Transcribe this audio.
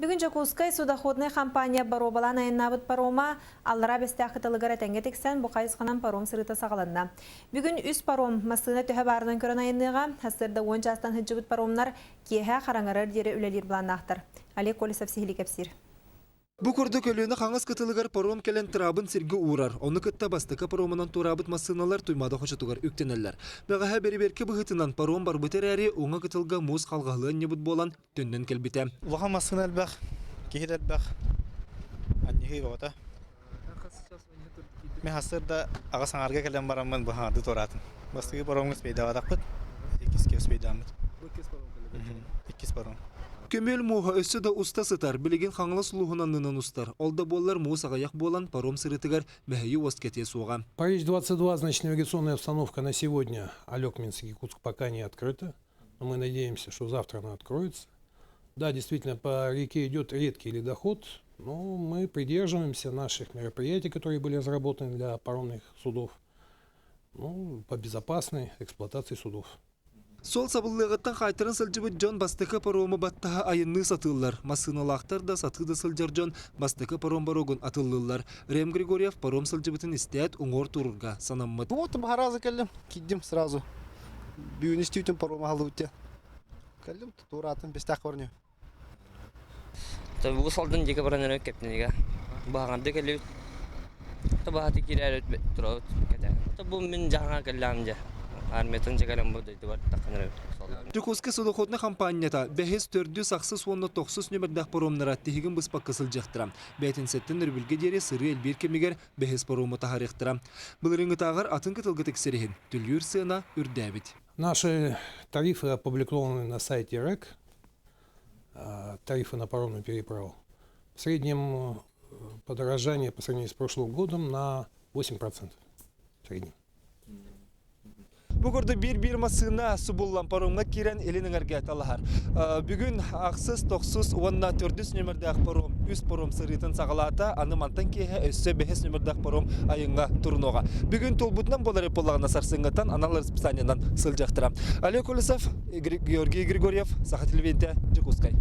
Бүгін Жакускай судоходный компания баробалан айыннабыт парома аллара бестяқы тылығыр әтенге тексен бұқайысқанан паром сырыта сағаланна. Бүгін үс паром масына төһі барынан көрін айыныға, әсірді 10 жастан хыджыбыт паромнар кеға қараңырыр дері үлелер бұланнақтыр. Олег Колесов сихили кепсир. Бу көрді көліні қаңыз кытылығар паром келен тұрабын сирге урар. Оны кытта бастықы паромынан турабыт масыналар туймады қошытығар үктенелер. Бағаға бері-беркі бұғытынан паром бар бұтер әрі оңа кытылға мұз қалғағылы не бұд болан түннен келбіте. Лоха масына әлбәқ, кейт әлбәқ, аннеғи ғота. Мен хасырда аға саңарға келен барамын бұхаңады торатын. Бастығы паромыңыз бейдавадақ бұд, 2 кес бейдамыд. 2 паром. Көмел муға өссі да уста сытар, білеген қаңылы сұлуғынан нынан устар. Олда боллар муыз ағаяқ болан паром сырытығар мәхейі оскете суға. Париж-22, значит, навигационная обстановка на сегодня Алёк-Минск-Якутск пока не открыта. Но мы надеемся, что завтра она откроется. Да, действительно, по реке идет редкий ледоход, но мы придерживаемся наших мероприятий, которые были разработаны для паромных судов, по безопасной эксплуатации судов. Сол сабыллығыттан қайтырын сылжыбыт жон бастықы паромы баттаға айынны сатылылар. Масыналақтар да сатыды сылжар жон бастықы паром барогын атылылар. Рем Григорьев паром сылжыбытын істет оңор турурга санаммыд. Вот бағаразы кәлім, киддім сразу. Бүйін істейтін паромы алы өтте. Кәлім, туратын бестақ көріне. Бұл салдың жеке баранын өк кәптінеге. Бағанды кәлі бағаты керер өтбет тұра өт. Бұл мен жаңа кәлі жа. Арметон жегалам бодойды бар тақыныр өт. Жакускай судоходный компанията бәхес төрді сақсыз 19 нөмірдақ паромнара тегін бұспақ қысыл жақтыра. Бәйтін сәттін үрбілге дере сыры әлбер кемегер бәхес паромы тағарықтыра. Бұлырыңы тағар атын кытылғы тексереген түлір сына үрдәбіт. Наши тарифы опубликованы на сайте РЭК, тарифы на паромную переправу. В среднем подорожание по сравнению с прошлым годом на 8% в среднем. Бұғырды бір масына сұбыллан паромға керен елінің әргәт алығар. Бүгін ақсыз, тоқсыз, онна 400 нөмірдәқ паром, үз паром сырытын сағалата, анымантан кейі өссі 5 нөмірдәқ паром айынға тұрынуға. Бүгін толбұтынан болар еполағына сарсыңғытан аналар списаниянан сыл жақтыра. Олег Колесов, Георгий Григорьев, Саха телевидение, Жакускай.